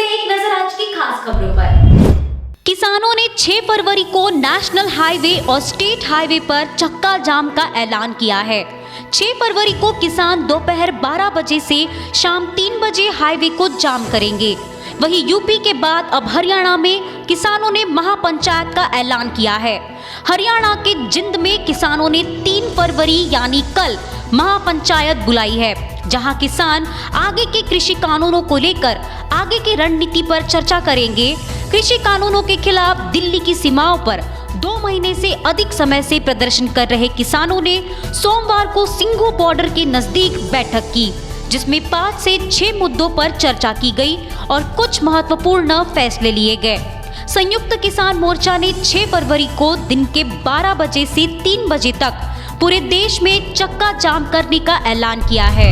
में एक नजर आज की खास खबरों पर। किसानों ने 6 फरवरी को नेशनल हाईवे और स्टेट हाईवे पर चक्का जाम का ऐलान किया है। 6 फरवरी को किसान दोपहर 12 बजे से शाम 3 बजे हाईवे को जाम करेंगे। वहीं यूपी के बाद अब हरियाणा में किसानों ने महापंचायत का ऐलान किया है। हरियाणा के जिंद में किसानों ने 3 फरवरी यानी कल महापंचायत बुलाई है, जहां किसान आगे के कृषि कानूनों को लेकर आगे की रणनीति पर चर्चा करेंगे। कृषि कानूनों के खिलाफ दिल्ली की सीमाओं पर 2 महीने से अधिक समय से प्रदर्शन कर रहे किसानों ने सोमवार को सिंघू बॉर्डर के नजदीक बैठक की, जिसमें 5 से 6 मुद्दों पर चर्चा की गई और कुछ महत्वपूर्ण फैसले लिए गए। संयुक्त किसान मोर्चा ने 6 फरवरी को दिन के 12 बजे से 3 बजे तक पूरे देश में चक्का जाम करने का ऐलान किया है।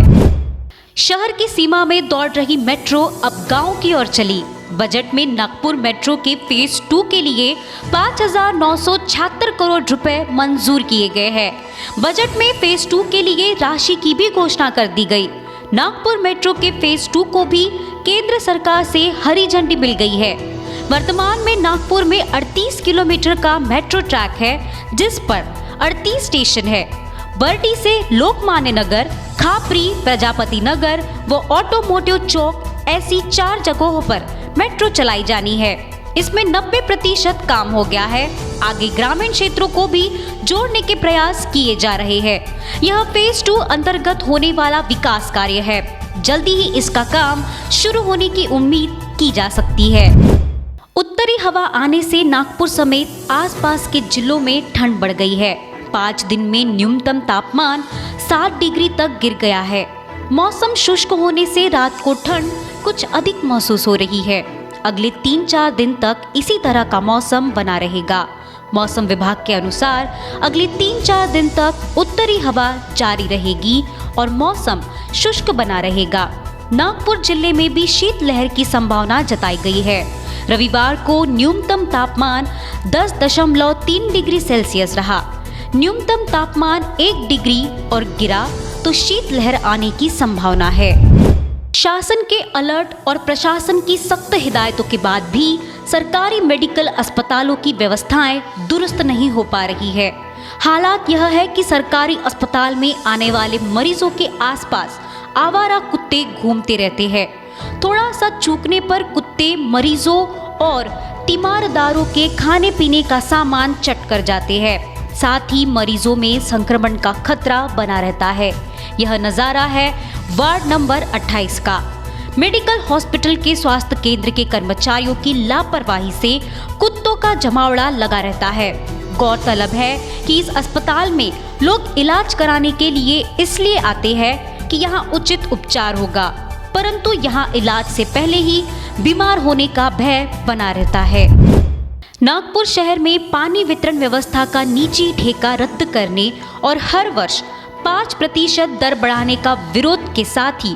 शहर की सीमा में दौड़ रही मेट्रो अब गांव की ओर चली। बजट में नागपुर मेट्रो के फेज 2 के लिए 5,976 करोड़ रुपए मंजूर किए गए हैं। बजट में फेज 2 के लिए राशि की भी घोषणा कर दी गई। नागपुर मेट्रो के फेज 2 को भी केंद्र सरकार से हरी झंडी मिल गई है। वर्तमान में नागपुर में 38 किलोमीटर का मेट्रो ट्रैक है, जिस पर 38 स्टेशन है। बरटी से लोकमान्य नगर, खापरी, प्रजापति नगर व ऑटोमोटिव चौक ऐसी 4 जगहों पर मेट्रो चलाई जानी है। इसमें 90% काम हो गया है। आगे ग्रामीण क्षेत्रों को भी जोड़ने के प्रयास किए जा रहे हैं। यह फेज 2 अंतर्गत होने वाला विकास कार्य है। जल्दी ही इसका काम शुरू होने की उम्मीद की जा सकती है। उत्तरी हवा आने से नागपुर समेत आसपास के जिलों में ठंड बढ़ गई है। 5 दिन में न्यूनतम तापमान 7 डिग्री तक गिर गया है। मौसम शुष्क होने से रात को ठंड कुछ अधिक महसूस हो रही है। अगले 3-4 दिन तक इसी तरह का मौसम बना रहेगा। मौसम विभाग के अनुसार अगले 3-4 दिन तक उत्तरी हवा जारी रहेगी और मौसम शुष्क बना रहेगा। नागपुर जिले में भी शीतलहर की संभावना जताई गई है। रविवार को न्यूनतम तापमान 10.3 डिग्री सेल्सियस रहा। न्यूनतम तापमान 1 डिग्री और गिरा तो शीतलहर आने की संभावना है। शासन के अलर्ट और प्रशासन की सख्त हिदायतों के बाद भी सरकारी मेडिकल अस्पतालों की व्यवस्थाएं दुरुस्त नहीं हो पा रही है। हालात यह है कि सरकारी अस्पताल में आने वाले मरीजों के आसपास आवारा कुत्ते घूमते रहते हैं। थोड़ा सा चूकने पर कुत्ते मरीजों और तीमारदारों के खाने पीने का सामान चट कर जाते हैं। साथ ही मरीजों में संक्रमण का खतरा बना रहता है। यह नज़ारा है वार्ड नंबर 28 का। मेडिकल हॉस्पिटल के स्वास्थ्य केंद्र के कर्मचारियों की लापरवाही से कुत्तों का जमावड़ा लगा रहता है। गौरतलब है कि इस अस्पताल में लोग इलाज कराने के लिए इसलिए आते हैं कि यहाँ उचित उपचार होगा, परंतु यहाँ इलाज से पहले ही बीमार होने का भय बना रहता है। नागपुर शहर में पानी वितरण व्यवस्था का निजी ठेका रद्द करने और हर वर्ष 5% दर बढ़ाने का विरोध के साथ ही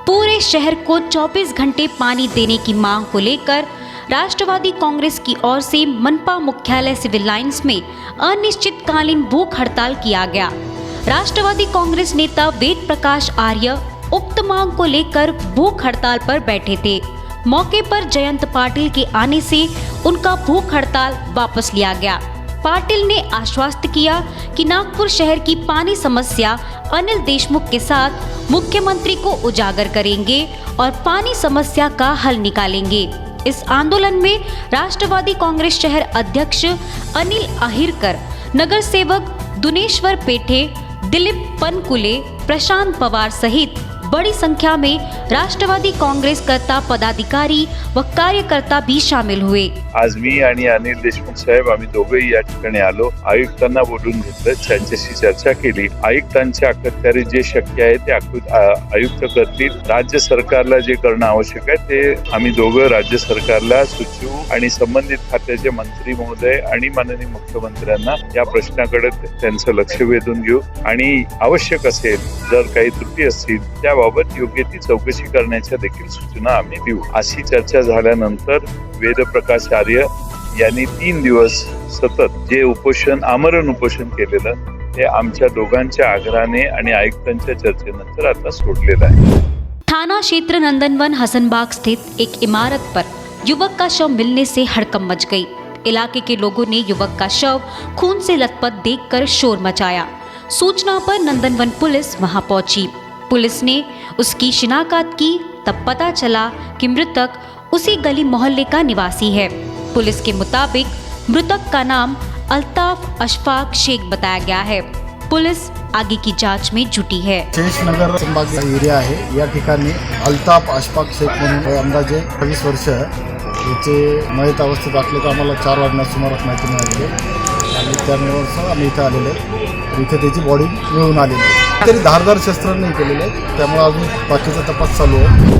पूरे शहर को 24 घंटे पानी देने की मांग को लेकर राष्ट्रवादी कांग्रेस की ओर से मनपा मुख्यालय सिविल लाइंस में अनिश्चितकालीन भूख हड़ताल किया गया। राष्ट्रवादी कांग्रेस नेता वेद प्रकाश आर्य उक्त मांग को लेकर भूख हड़ताल पर बैठे थे। मौके पर जयंत पाटिल के आने से उनका भूख हड़ताल वापस लिया गया। पाटिल ने आश्वस्त किया कि नागपुर शहर की पानी समस्या अनिल देशमुख के साथ मुख्यमंत्री को उजागर करेंगे और पानी समस्या का हल निकालेंगे। इस आंदोलन में राष्ट्रवादी कांग्रेस शहर अध्यक्ष अनिल अहिरकर, नगर सेवक दुनेश्वर पेठे, दिलीप पनकुले, प्रशांत पवार सहित बड़ी संख्या में राष्ट्रवादी काँग्रेस करता पदाधिकारी व कार्यकर्ता भी शामिल हुए। आज मी आणि अनिल देशमुख साहेब आम्ही दोघेही या ठिकाणी आलो। आयुक्तांना बोलून घेतलं, त्यांच्याशी चर्चा केली। आयुक्तांच्या अखत्यारीत जे शक्य आहे ते आयुक्त करतील। राज्य सरकारला जे करणं आवश्यक आहे ते आम्ही दोघं राज्य सरकारला सुचवू आणि संबंधित खात्याचे मंत्री महोदय आणि माननीय मुख्यमंत्र्यांना या प्रश्नाकडे त्यांचं लक्ष वेधून घेऊ आणि आवश्यक असेल जर काही त्रुटी असतील त्याबाबत योग्य ती चौकशी करण्याच्या देखील सूचना आम्ही देऊ। अशी चर्चा झाल्यानंतर वेदप्रकाश आर्य यांनी 3 दिवस सतत जे उपोषण आमरण उपोषण केलेलं ते आमच्या दोघांच्या आग्रहाने आणि आयुक्तांच्या चर्चेनंतर आता सोडलेलं आहे। थाना क्षेत्र नंदनवन हसनबाग स्थित एक इमारत पर युवक का शव मिलने से हड़कंप मच गई। इलाके के लोगों ने युवक का शव खून से लथपथ देखकर शोर मचाया। सूचना पर नंदनवन पुलिस वहां पहुंची। पुलिस ने उसकी शिनाख्त की, तब पता चला कि मृतक उसी गली मोहल्ले का निवासी है। पुलिस के मुताबिक मृतक का नाम अल्ताफ अशफाक शेख बताया गया है। पुलिस आगे की जांच में जुटी है। शेषनगर संभाग एरिया आहे, या ठिकाणी अल्ताफ अशफाक शेख म्हणून अंदाजे 20 वर्ष याचे मयत अवस्थेत असल्याचं आम्हाला 4 वाजण्याच्या सुमारास माहिती मिळाली आणि त्यानुसार आम्ही इथं आलेलो आहे। इथे त्याची बॉडी मिळून आलेली आहे। तरी धारदार शस्त्र नाही केलेले आहेत, त्यामुळे अजून बाकीचा तपास चालू आहे।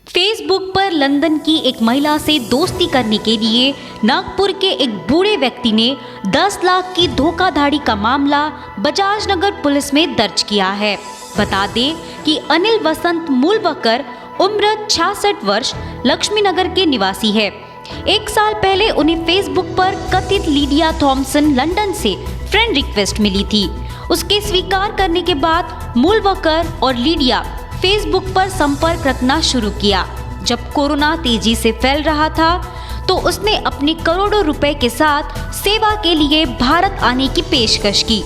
फेसबुक पर लंदन की एक महिला से दोस्ती करने के लिए नागपुर के एक बूढ़े व्यक्ति ने 10 लाख की धोखाधड़ी का मामला बजाज नगर पुलिस में दर्ज किया है। बता दें कि अनिल वसंत मूलवकर उम्र 66 वर्ष लक्ष्मी नगर के निवासी है। 1 साल पहले उन्हें फेसबुक पर कथित लीडिया थॉमसन लंदन से फ्रेंड रिक्वेस्ट मिली थी। उसके स्वीकार करने के बाद मूलवकर और लीडिया फेसबुक पर संपर्क रखना शुरू किया। जब कोरोना तेजी से फैल रहा था तो उसने अपने करोड़ों रुपए के साथ सेवा के लिए भारत आने की पेशकश की।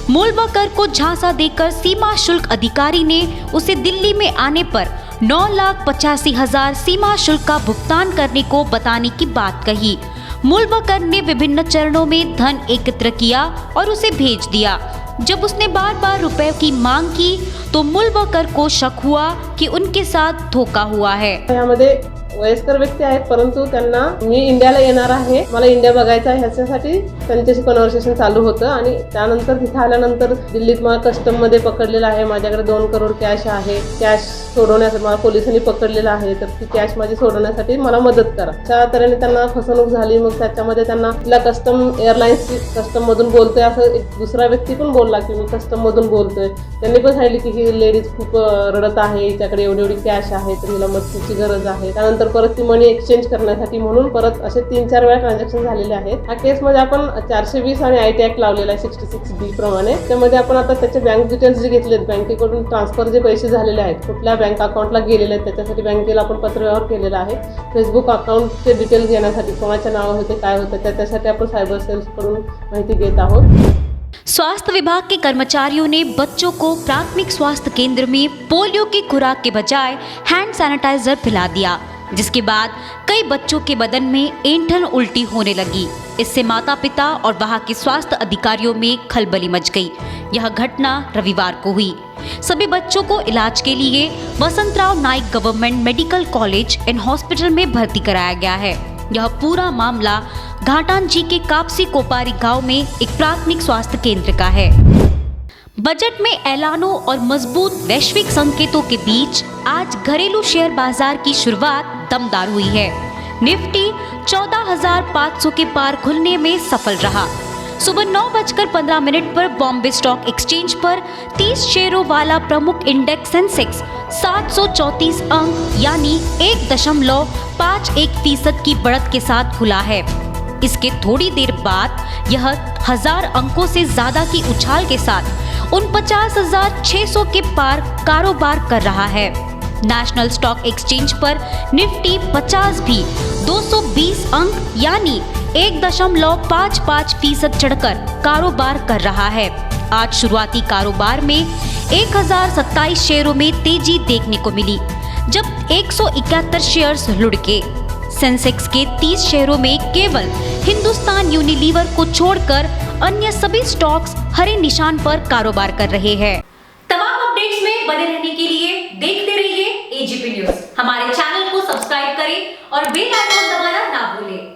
मूलवकर को झांसा देकर सीमा शुल्क अधिकारी ने उसे दिल्ली में आने पर 9,85,000 सीमा शुल्क का भुगतान करने को बताने की बात कही। मूलवकर ने विभिन्न चरणों में धन एकत्र किया और उसे भेज दिया। जब उसने बार बार रुपए की मांग की तो मूलवकर को शक हुआ कि उनके साथ धोखा हुआ है। यामध्ये वयस्कर व्यक्ती आहेत, परंतु त्यांना मी इंडियाला येणार आहे, मला इंडिया बघायचं आहे ह्याच्यासाठी त्यांच्याशी कन्व्हर्सेशन चालू होतं आणि त्यानंतर तिथे आल्यानंतर दिल्लीत मला कस्टम मध्ये पकडलेलं आहे। माझ्याकडे 2 करोड कॅश आहे, कॅश सोडवण्यासाठी मला पोलिसांनी पकडलेलं आहे, तर ती कॅश माझी सोडवण्यासाठी मला मदत करा। अशा तऱ्हेने त्यांना फसवणूक झाली। मग त्याच्यामध्ये त्यांना तिला कस्टम एअरलाइन्स कस्टम मधून बोलतोय असं एक दुसरा व्यक्ती पण बोलला की मी कस्टम मधून बोलतोय। त्यांनी पण सांगितलं की ही लेडीज खूप रडत आहे, हिच्याकडे एवढी कॅश आहे, तर हिला मदतीची गरज आहे। त्यानंतर परत ती मनी एक्सचेंज करण्यासाठी म्हणून परत असे 3-4 वेळा ट्रान्झॅक्शन झालेले आहेत। ह्या केसमध्ये आपण 420 आणि आयटी ऍक्ट लावलेला आहे 66B प्रमाणे। त्यामध्ये आपण आता त्याचे बँक डिटेल्स जे घेतलेत, बँकेकडून ट्रान्सफर जे पैसे झालेले आहेत, कुठल्या बँक अकाउंटला गेलेले आहेत, त्याच्यासाठी बँकेला आपण पत्रव्यवहार केलेला आहे। फेसबुक अकाउंटचे डिटेल्स घेण्यासाठी कोणाच्या नावावर होते, काय होतं, त्याच्यासाठी आपण सायबर सेल्सकडून माहिती घेत आहोत। स्वास्थ्य विभाग के कर्मचारियों ने बच्चों को प्राथमिक स्वास्थ्य केंद्र में पोलियो की खुराक के बजाय हैंड सैनिटाइजर पिला दिया, जिसके बाद कई बच्चों के बदन में ऐंठन उल्टी होने लगी। इससे माता पिता और वहां के स्वास्थ्य अधिकारियों में खलबली मच गई। यह घटना रविवार को हुई। सभी बच्चों को इलाज के लिए Vasantrao Naik government medical college and hospital में भर्ती कराया गया है। यह पूरा मामला घाटांजी के कापसी कोपारी गांव में एक प्राथमिक स्वास्थ्य केंद्र का है। बजट में ऐलानों और मजबूत वैश्विक संकेतों के बीच आज घरेलू शेयर बाजार की शुरुआत दमदार हुई है। निफ्टी 14,500 के पार खुलने में सफल रहा। सुबह 9:15 पर बॉम्बे स्टॉक एक्सचेंज पर 30 शेयरों वाला प्रमुख इंडेक्स सेंसेक्स 734 अंक यानी 1.51% की बढ़त के साथ खुला है। इसके थोड़ी देर बाद यह 1000 अंकों से ज्यादा की उछाल के साथ 49,600 के पार कारोबार कर रहा है। नेशनल स्टॉक एक्सचेंज पर निफ्टी 50 भी 220 अंक यानी 1.55% चढ़कर कारोबार कर रहा है। आज शुरुआती कारोबार में 1027 शेयरों में तेजी देखने को मिली, जब 171 शेयर्स लुढ़के। सेंसेक्स के 30 शेयरों में केवल हिंदुस्तान यूनिलीवर को छोड़कर अन्य सभी स्टॉक्स हरे निशान पर कारोबार कर रहे हैं। तमाम अपडेट्स में बने रहने के लिए देखते रहिए एजीपी न्यूज। हमारे चैनल को सब्सक्राइब करें और बेल आइकन दबाना ना भूलें।